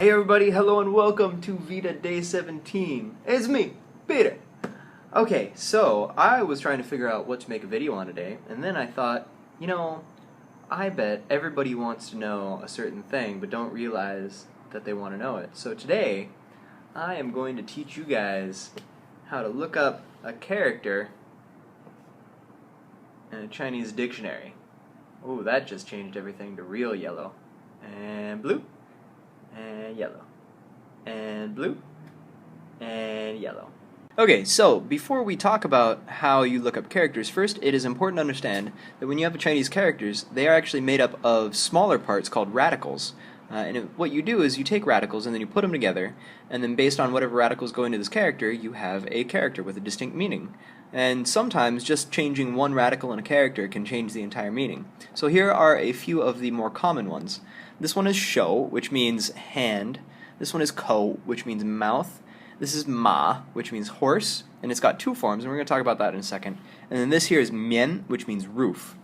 Hey everybody, hello and welcome to VEDA Day 17. It's me, Peter. Okay, so I was trying to figure out what to make a video on today, and then I thought, I bet everybody wants to know a certain thing, but don't realize that they want to know it. So today, I am going to teach you guys how to look up a character in a Chinese dictionary. Ooh, that just changed everything to real yellow. And blue. And yellow, and blue, and yellow. Okay, so before we talk about how you look up characters, first it is important to understand that when you have Chinese characters, they are actually made up of smaller parts called radicals. What you do is you take radicals and then you put them together, and then based on whatever radicals go into this character, you have a character with a distinct meaning. And sometimes just changing one radical in a character can change the entire meaning. So here are a few of the more common ones. This one is shou, which means hand. This one is kou, which means mouth. This is ma, which means horse, and it's got two forms, and we're going to talk about that in a second. And then this here is mian, which means roof.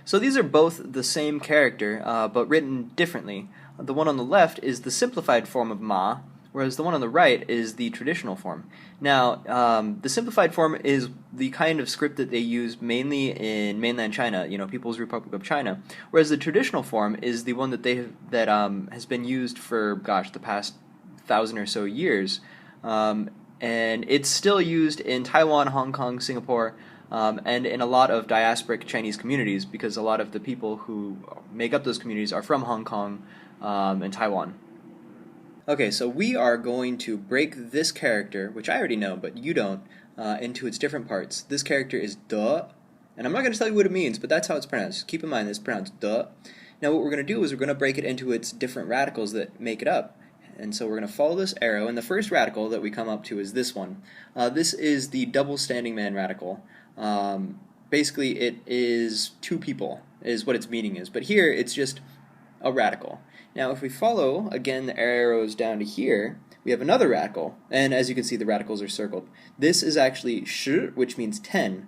So these are both the same character, but written differently. The one on the left is the simplified form of ma, whereas the one on the right is the traditional form. Now, the simplified form is the kind of script that they use mainly in mainland China, People's Republic of China, whereas the traditional form is the one that has been used for, the past 1,000 or so years, and it's still used in Taiwan, Hong Kong, Singapore, and in a lot of diasporic Chinese communities, because a lot of the people who make up those communities are from Hong Kong and Taiwan. Okay, so we are going to break this character, which I already know, but you don't, into its different parts. This character is de, and I'm not going to tell you what it means, but that's how it's pronounced. Keep in mind, it's pronounced de. Now what we're going to do is we're going to break it into its different radicals that make it up. And so we're going to follow this arrow, and the first radical that we come up to is this one. This is the double standing man radical. Basically, it is two people, is what its meaning is. But here, it's just a radical. Now, if we follow, again, the arrows down to here, we have another radical, and as you can see, the radicals are circled. This is actually shi, which means 10,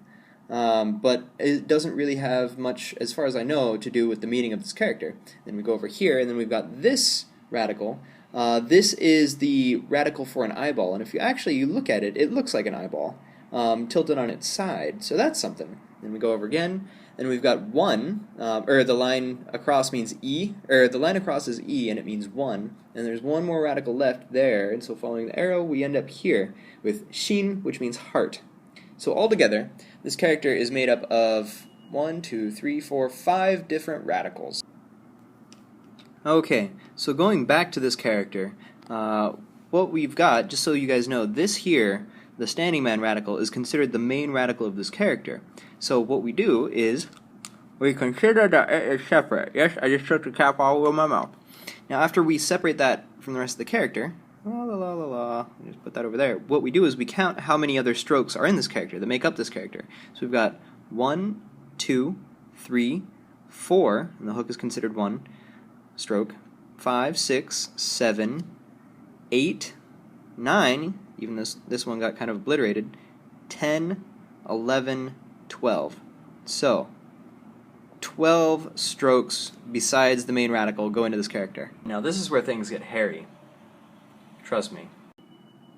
but it doesn't really have much, as far as I know, to do with the meaning of this character. Then we go over here, and then we've got this radical. This is the radical for an eyeball, and if you look at it, it looks like an eyeball, tilted on its side, so that's something. Then we go over again, and we've got 1, the line across means E, the line across is E, and it means 1, and there's one more radical left there, and so following the arrow, we end up here with xin, which means heart. So altogether, this character is made up of 1, 2, 3, 4, 5 different radicals. Okay, so going back to this character, what we've got, just so you guys know, this here, the standing man radical, is considered the main radical of this character. So what we do is, we consider that it is separate. Yes, I just took the cap all over my mouth. Now after we separate that from the rest of the character, just put that over there, what we do is we count how many other strokes are in this character that make up this character. So we've got 1, 2, 3, 4, and the hook is considered 1 stroke, 5, 6, 7, 8, 9, even this one got kind of obliterated, 10, 11, 12. So, 12 strokes besides the main radical go into this character. Now this is where things get hairy. Trust me.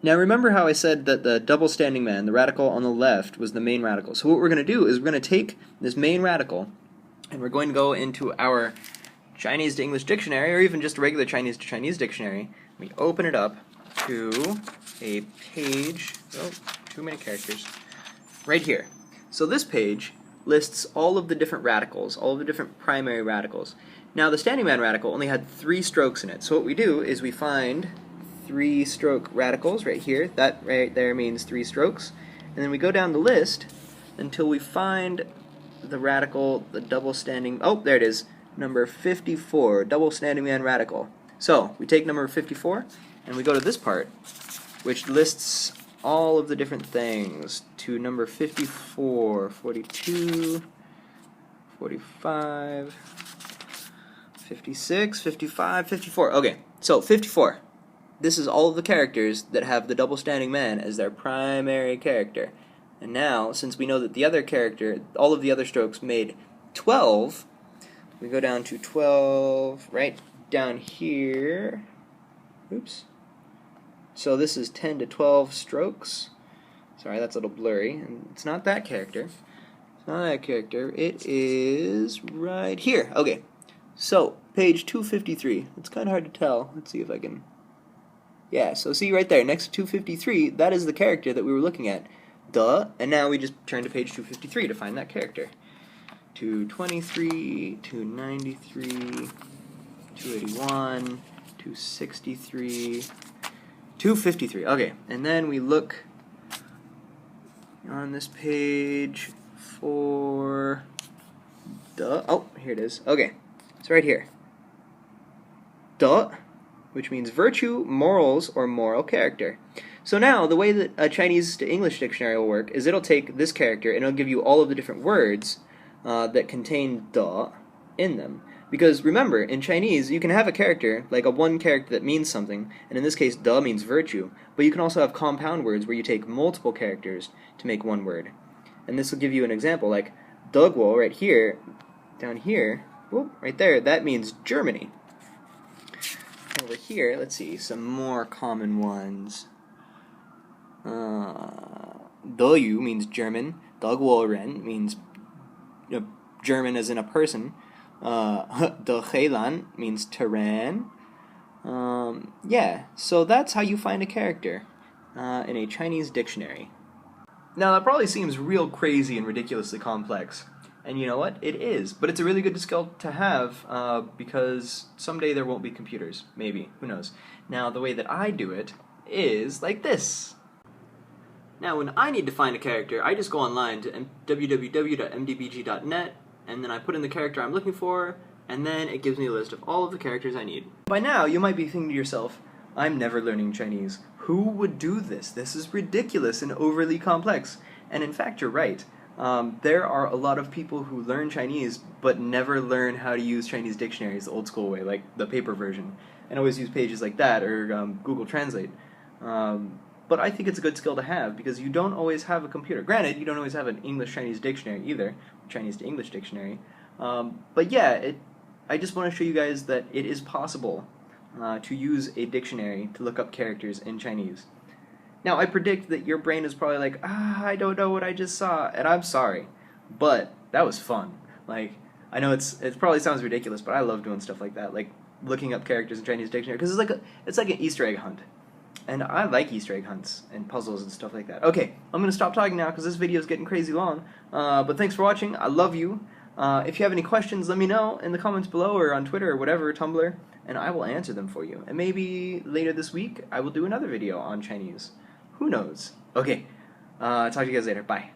Now remember how I said that the double standing man, the radical on the left, was the main radical. So what we're going to do is we're going to take this main radical and we're going to go into our Chinese to English dictionary, or even just a regular Chinese to Chinese dictionary. We open it up to a page, too many characters, right here. So this page lists all of the different radicals, all of the different primary radicals. Now the standing man radical only had 3 strokes in it, so what we do is we find 3 stroke radicals right here. That right there means 3 strokes, and then we go down the list until we find the radical, the double standing, there it is, number 54, double standing man radical. So we take number 54 and we go to this part, which lists all of the different things to number 54, 42, 45, 56, 55, 54. Okay, so 54. This is all of the characters that have the double standing man as their primary character. And now, since we know that the other character, all of the other strokes made 12, we go down to 12 right down here, oops, so this is 10 to 12 strokes. Sorry, that's a little blurry, and it's not that character. It's not that character. It is right here. Okay, so page 253. It's kind of hard to tell. Let's see if I can. Yeah, so see right there, next to 253, that is the character that we were looking at. Duh, and now we just turn to page 253 to find that character. 223, 293, 281, 263, 253. Okay, and then we look on this page for oh, here it is. Okay, it's right here. Which means virtue, morals, or moral character. So now, the way that a Chinese to English dictionary will work is it'll take this character and it'll give you all of the different words that contain "de" in them. Because remember, in Chinese, you can have a character, like a one character that means something, and in this case, "de" means virtue, but you can also have compound words where you take multiple characters to make one word. And this will give you an example, like "Deguo" right here, down here, whoop, right there, that means Germany. Over here, let's see, some more common ones. "Deyu" means German. "WHEREIN" means German as in a person. "DeHeilan" means terrain. Yeah, so that's how you find a character in a Chinese dictionary. Now that probably seems real crazy and ridiculously complex. And you know what? It is. But it's a really good skill to have because someday there won't be computers. Maybe. Who knows? Now, the way that I do it is like this. Now, when I need to find a character, I just go online to www.mdbg.net, and then I put in the character I'm looking for, and then it gives me a list of all of the characters I need. By now, you might be thinking to yourself, I'm never learning Chinese. Who would do this? This is ridiculous and overly complex. And in fact, you're right. There are a lot of people who learn Chinese but never learn how to use Chinese dictionaries the old school way, like the paper version, and always use pages like that or Google Translate. But I think it's a good skill to have because you don't always have a computer. Granted, you don't always have an English-Chinese dictionary either, Chinese to English dictionary. But yeah, I just want to show you guys that it is possible to use a dictionary to look up characters in Chinese. Now, I predict that your brain is probably like, I don't know what I just saw, and I'm sorry, but that was fun. Like, I know it probably sounds ridiculous, but I love doing stuff like that, like looking up characters in Chinese dictionary, because it's like an Easter egg hunt, and I like Easter egg hunts and puzzles and stuff like that. Okay, I'm gonna stop talking now because this video is getting crazy long. But thanks for watching. I love you. If you have any questions, let me know in the comments below or on Twitter or whatever, Tumblr, and I will answer them for you. And maybe later this week I will do another video on Chinese. Who knows? Okay, talk to you guys later. Bye.